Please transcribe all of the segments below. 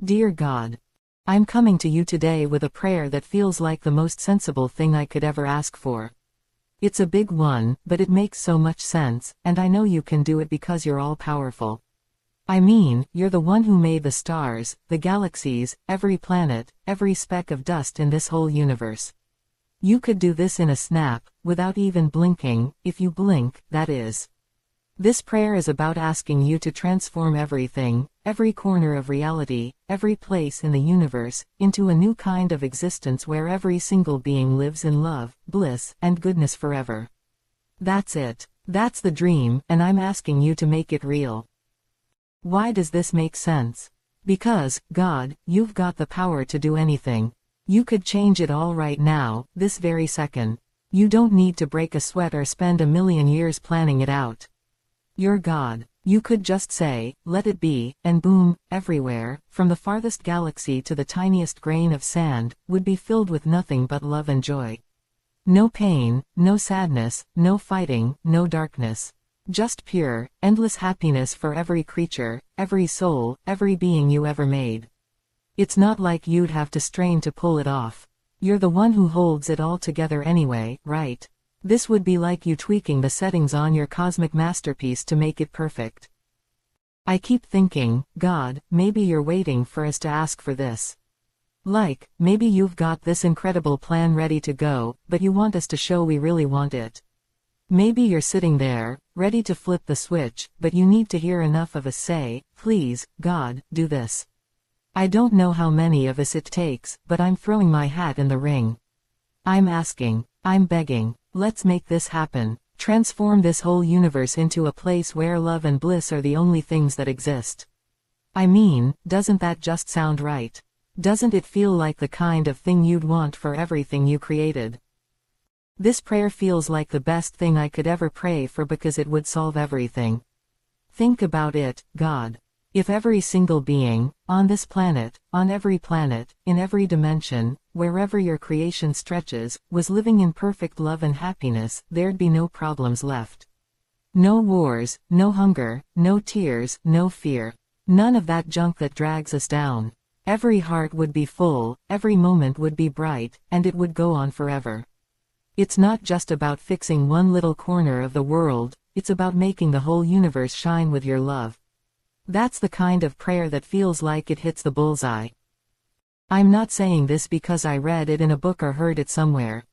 Dear God, I'm coming to you today with a prayer that feels like the most sensible thing I could ever ask for. It's a big one, but it makes so much sense, and I know you can do it because you're all-powerful. I mean, you're the one who made the stars, the galaxies, every planet, every speck of dust in this whole universe. You could do this in a snap, without even blinking, if you blink, that is. This prayer is about asking you to transform everything, every corner of reality, every place in the universe, into a new kind of existence where every single being lives in love, bliss, and goodness forever. That's it. That's the dream, and I'm asking you to make it real. Why does this make sense? Because, God, you've got the power to do anything. You could change it all right now, this very second. You don't need to break a sweat or spend a million years planning it out. You're God. You could just say, let it be, and boom, everywhere, from the farthest galaxy to the tiniest grain of sand, would be filled with nothing but love and joy. No pain, no sadness, no fighting, no darkness. Just pure, endless happiness for every creature, every soul, every being you ever made. It's not like you'd have to strain to pull it off. You're the one who holds it all together anyway, right? This would be like you tweaking the settings on your cosmic masterpiece to make it perfect. I keep thinking, God, maybe you're waiting for us to ask for this. Like, maybe you've got this incredible plan ready to go, but you want us to show we really want it. Maybe you're sitting there, ready to flip the switch, but you need to hear enough of us say, please, God, do this. I don't know how many of us it takes, but I'm throwing my hat in the ring. I'm asking. I'm begging. Let's make this happen. Transform this whole universe into a place where love and bliss are the only things that exist. I mean, doesn't that just sound right? Doesn't it feel like the kind of thing you'd want for everything you created? This prayer feels like the best thing I could ever pray for because it would solve everything. Think about it, God. If every single being, on this planet, on every planet, in every dimension, wherever your creation stretches, was living in perfect love and happiness, there'd be no problems left. No wars, no hunger, no tears, no fear. None of that junk that drags us down. Every heart would be full, every moment would be bright, and it would go on forever. It's not just about fixing one little corner of the world, it's about making the whole universe shine with your love. That's the kind of prayer that feels like it hits the bullseye. I'm not saying this because I read it in a book or heard it somewhere.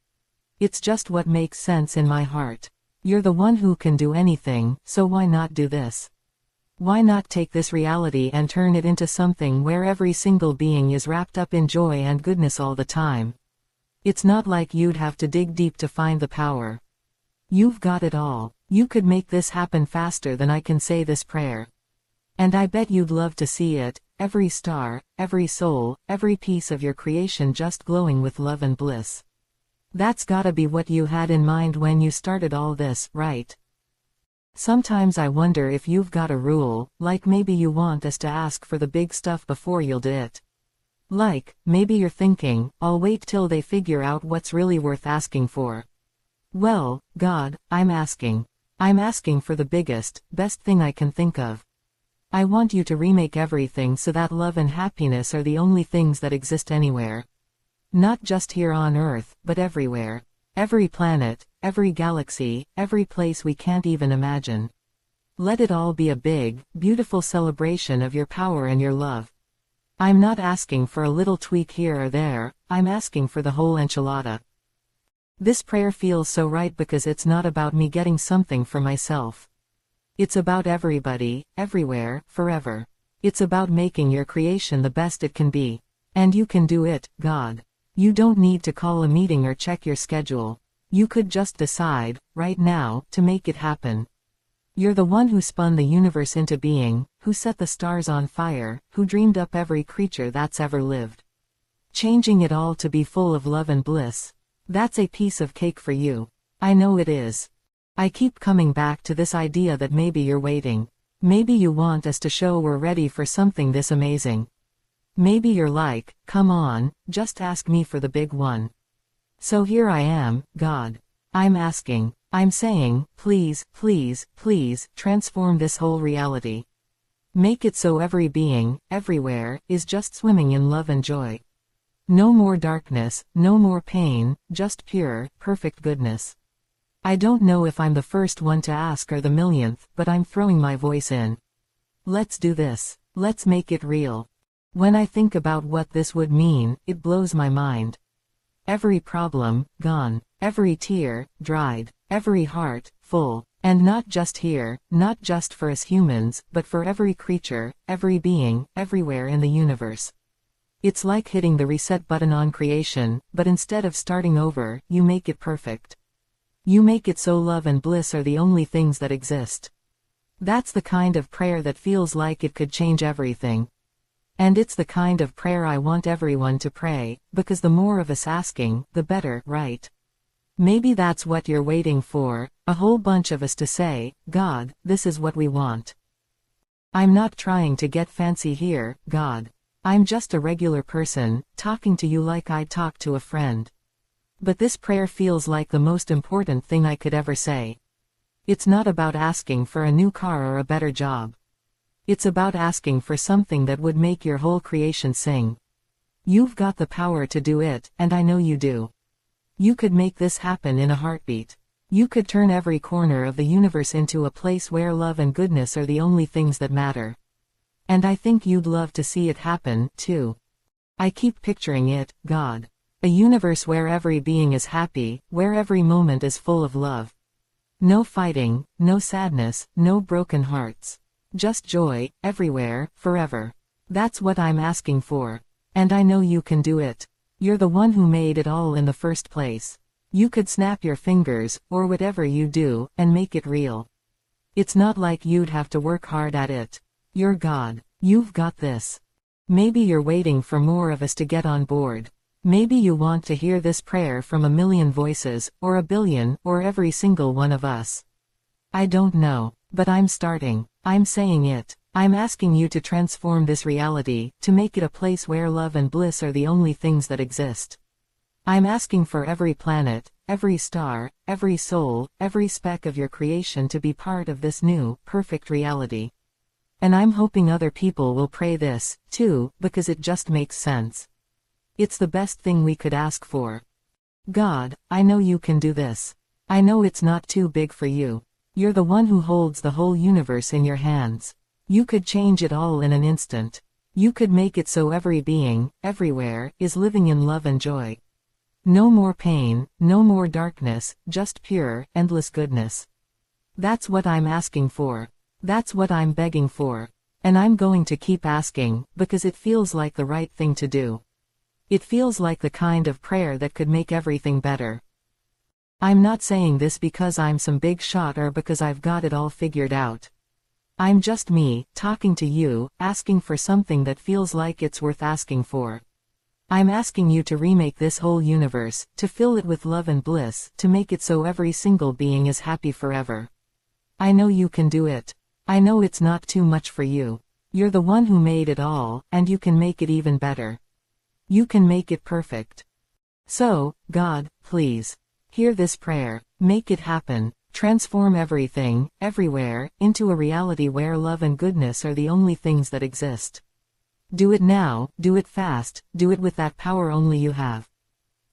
It's just what makes sense in my heart. You're the one who can do anything, so why not do this? Why not take this reality and turn it into something where every single being is wrapped up in joy and goodness all the time? It's not like you'd have to dig deep to find the power. You've got it all. You could make this happen faster than I can say this prayer. And I bet you'd love to see it, every star, every soul, every piece of your creation just glowing with love and bliss. That's gotta be what you had in mind when you started all this, right? Sometimes I wonder if you've got a rule, like maybe you want us to ask for the big stuff before you'll do it. Like, maybe you're thinking, I'll wait till they figure out what's really worth asking for. Well, God, I'm asking. I'm asking for the biggest, best thing I can think of. I want you to remake everything so that love and happiness are the only things that exist anywhere. Not just here on Earth, but everywhere. Every planet, every galaxy, every place we can't even imagine. Let it all be a big, beautiful celebration of your power and your love. I'm not asking for a little tweak here or there, I'm asking for the whole enchilada. This prayer feels so right because it's not about me getting something for myself. It's about everybody, everywhere, forever. It's about making your creation the best it can be. And you can do it, God. You don't need to call a meeting or check your schedule. You could just decide, right now, to make it happen. You're the one who spun the universe into being, who set the stars on fire, who dreamed up every creature that's ever lived. Changing it all to be full of love and bliss. That's a piece of cake for you. I know it is. I keep coming back to this idea that maybe you're waiting. Maybe you want us to show we're ready for something this amazing. Maybe you're like, come on, just ask me for the big one. So here I am, God. I'm asking. I'm saying, please, please, please, transform this whole reality. Make it so every being, everywhere, is just swimming in love and joy. No more darkness, no more pain, just pure, perfect goodness. I don't know if I'm the first one to ask or the millionth, but I'm throwing my voice in. Let's do this. Let's make it real. When I think about what this would mean, it blows my mind. Every problem, gone. Every tear, dried. Every heart, full. And not just here, not just for us humans, but for every creature, every being, everywhere in the universe. It's like hitting the reset button on creation, but instead of starting over, you make it perfect. You make it so love and bliss are the only things that exist. That's the kind of prayer that feels like it could change everything. And it's the kind of prayer I want everyone to pray, because the more of us asking, the better, right? Maybe that's what you're waiting for, a whole bunch of us to say, God, this is what we want. I'm not trying to get fancy here, God. I'm just a regular person, talking to you like I'd talk to a friend. But this prayer feels like the most important thing I could ever say. It's not about asking for a new car or a better job. It's about asking for something that would make your whole creation sing. You've got the power to do it, and I know you do. You could make this happen in a heartbeat. You could turn every corner of the universe into a place where love and goodness are the only things that matter. And I think you'd love to see it happen, too. I keep picturing it, God. A universe where every being is happy, where every moment is full of love. No fighting, no sadness, no broken hearts. Just joy, everywhere, forever. That's what I'm asking for. And I know you can do it. You're the one who made it all in the first place. You could snap your fingers, or whatever you do, and make it real. It's not like you'd have to work hard at it. You're God. You've got this. Maybe you're waiting for more of us to get on board. Maybe you want to hear this prayer from a million voices, or a billion, or every single one of us. I don't know, but I'm starting. I'm saying it. I'm asking you to transform this reality, to make it a place where love and bliss are the only things that exist. I'm asking for every planet, every star, every soul, every speck of your creation to be part of this new, perfect reality. And I'm hoping other people will pray this, too, because it just makes sense. It's the best thing we could ask for. God, I know you can do this. I know it's not too big for you. You're the one who holds the whole universe in your hands. You could change it all in an instant. You could make it so every being, everywhere, is living in love and joy. No more pain, no more darkness, just pure, endless goodness. That's what I'm asking for. That's what I'm begging for. And I'm going to keep asking, because it feels like the right thing to do. It feels like the kind of prayer that could make everything better. I'm not saying this because I'm some big shot or because I've got it all figured out. I'm just me, talking to you, asking for something that feels like it's worth asking for. I'm asking you to remake this whole universe, to fill it with love and bliss, to make it so every single being is happy forever. I know you can do it. I know it's not too much for you. You're the one who made it all, and you can make it even better. You can make it perfect. So, God, please. Hear this prayer. Make it happen. Transform everything, everywhere, into a reality where love and goodness are the only things that exist. Do it now, do it fast, do it with that power only you have.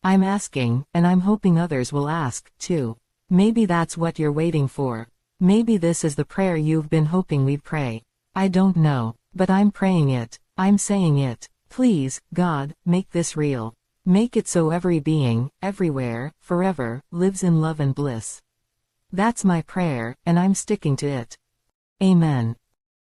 I'm asking, and I'm hoping others will ask, too. Maybe that's what you're waiting for. Maybe this is the prayer you've been hoping we'd pray. I don't know, but I'm praying it. I'm saying it. Please, God, make this real. Make it so every being, everywhere, forever, lives in love and bliss. That's my prayer, and I'm sticking to it. Amen.